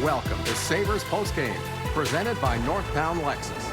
Welcome to Sabres Postgame, presented by Northtown Lexus.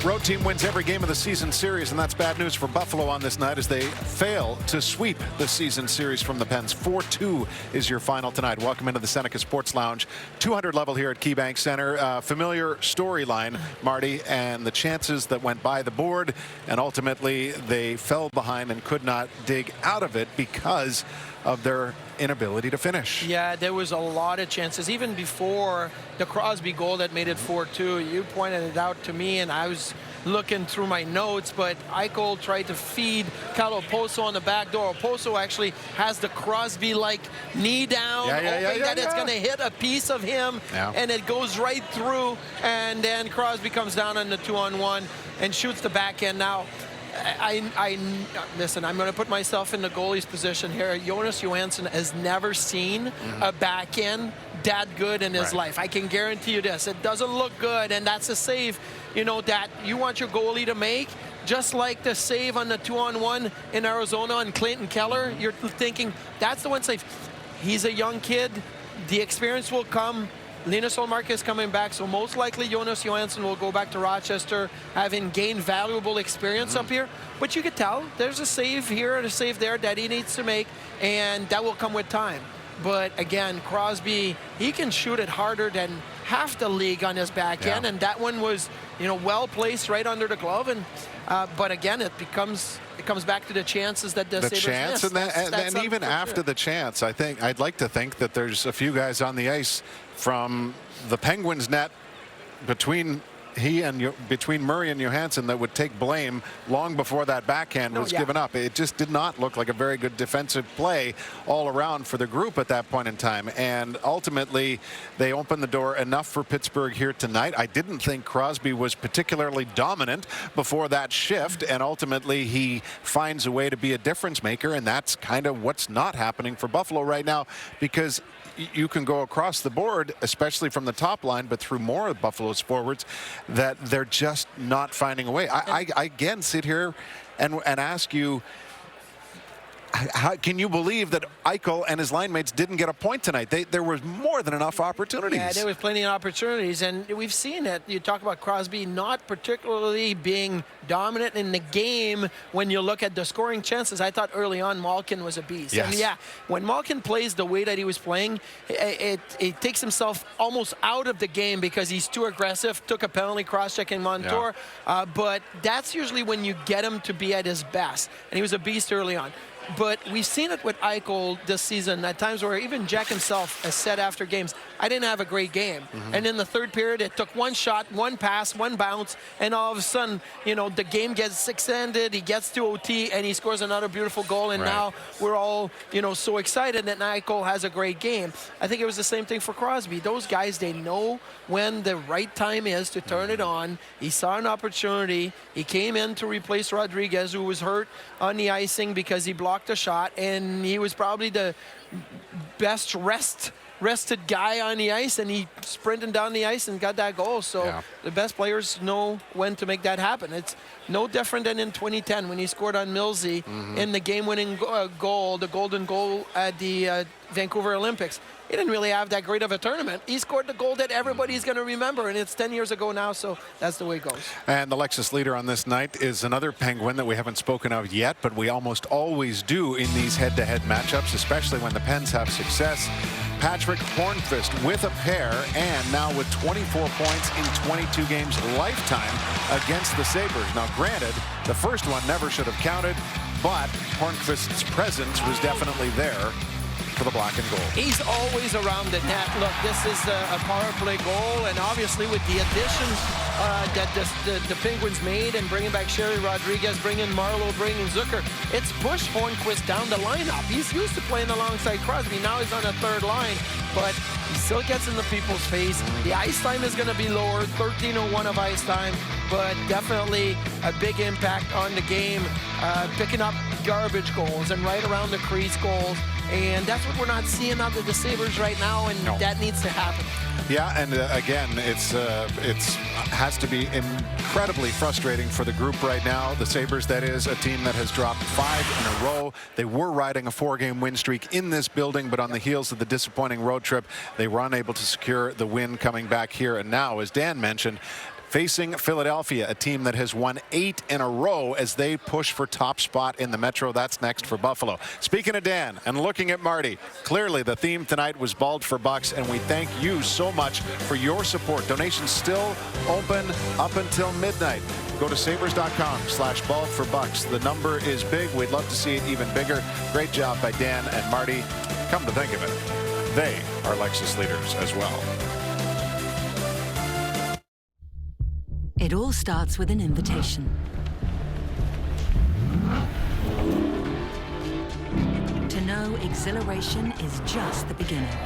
Road team wins every game of the season series, and that's bad news for Buffalo on this night as they fail to sweep the season series from the Pens. 4-2 is your final tonight. Welcome into the Seneca Sports Lounge, 200 level here at KeyBank Center. Familiar storyline, Marty, and the chances that went by the board, and ultimately they fell behind and could not dig out of it because of their inability to finish. Yeah, there was a lot of chances. Even before the Crosby goal that made it 4-2, you pointed it out to me, and I was looking through my notes, but Eichel tried to feed Kyle Oposo on the back door. Oposo actually has the Crosby-like knee down, hoping that it's going to hit a piece of him, and it goes right through, and then Crosby comes down on the 2-on-1 and shoots the backhand. Now, listen, I'm going to put myself in the goalie's position here. Jonas Johansson has never seen a backhand that good in his life. I can guarantee you this. It doesn't look good, and that's a save, you know, that you want your goalie to make. Just like the save on the 2-on-1 in Arizona on Clayton Keller, you're thinking, that's the one save. He's a young kid. The experience will come. Linus Ullmark is coming back, so most likely Jonas Johansson will go back to Rochester, having gained valuable experience up here. But you could tell there's a save here and a save there that he needs to make, and that will come with time. But again, Crosby, he can shoot it harder than half the league on his back end, and that one was, you know, well placed right under the glove. And but again, it comes back to the chances that the Sabres chance, missed. and even after the chance, I'd like to think that there's a few guys on the ice from the Penguins net between Murray and Johansson that would take blame long before that backhand was given up. It just did not look like a very good defensive play all around for the group at that point in time. And ultimately, they opened the door enough for Pittsburgh here tonight. I didn't think Crosby was particularly dominant before that shift, and ultimately he finds a way to be a difference maker, and that's kind of what's not happening for Buffalo right now, because you can go across the board, especially from the top line, but through more of Buffalo's forwards, that they're just not finding a way. I again sit here and ask you, how can you believe that Eichel and his line mates didn't get a point tonight? There was more than enough opportunities. Yeah, there was plenty of opportunities, and we've seen it. You talk about Crosby not particularly being dominant in the game when you look at the scoring chances. I thought early on Malkin was a beast. Yes. And yeah, when Malkin plays the way that he was playing, it takes himself almost out of the game because he's too aggressive, took a penalty cross-checking Montour, but that's usually when you get him to be at his best, and he was a beast early on. But we've seen it with Eichel this season at times where even Jack himself has said after games, I didn't have a great game. And in the third period, it took one shot, one pass, one bounce, and all of a sudden, you know, the game gets extended, he gets to OT, and he scores another beautiful goal, and now we're all, you know, so excited that Eichel has a great game. I think it was the same thing for Crosby. Those guys, they know when the right time is to turn it on. He saw an opportunity. He came in to replace Rodriguez, who was hurt on the icing because he blocked a shot, and he was probably the best rested guy on the ice, and he sprinted down the ice and got that goal. So the best players know when to make that happen. It's no different than in 2010 when he scored on Millsy in the game-winning goal, the golden goal at the Vancouver Olympics. He didn't really have that great of a tournament. He scored the goal that everybody's going to remember, and it's 10 years ago now, so that's the way it goes. And the Lexus leader on this night is another Penguin that we haven't spoken of yet, but we almost always do in these head-to-head matchups, especially when the Pens have success. Patrick Hornqvist with a pair, and now with 24 points in 22 games lifetime against the Sabres. Now, granted, the first one never should have counted, but Hornqvist's presence was definitely there for the black and gold. He's always around the net. Look, this is a power play goal, and obviously with the additions that the Penguins made and bringing back Sherry Rodriguez, bringing Marleau, bringing Zucker, it's pushed Hornqvist down the lineup. He's used to playing alongside Crosby. Now he's on a third line, but he still gets in the people's face. The ice time is going to be lower, 13:01 of ice time, but definitely a big impact on the game, picking up garbage goals and right around the crease goals. And that's what we're not seeing out of the Sabres right now, and that needs to happen. Yeah, and again, it's has to be incredibly frustrating for the group right now. The Sabres, that is, a team that has dropped 5 in a row. They were riding a 4-game win streak in this building, but on the heels of the disappointing road trip, they were unable to secure the win coming back here. And now, as Dan mentioned, facing Philadelphia, a team that has won 8 in a row as they push for top spot in the Metro. That's next for Buffalo. Speaking of Dan and looking at Marty, clearly the theme tonight was Bald for Bucks, and we thank you so much for your support. Donations still open up until midnight. Go to sabres.com/baldforbucks. The number is big. We'd love to see it even bigger. Great job by Dan and Marty. Come to think of it, they are Lexus leaders as well. It all starts with an invitation. To know exhilaration is just the beginning.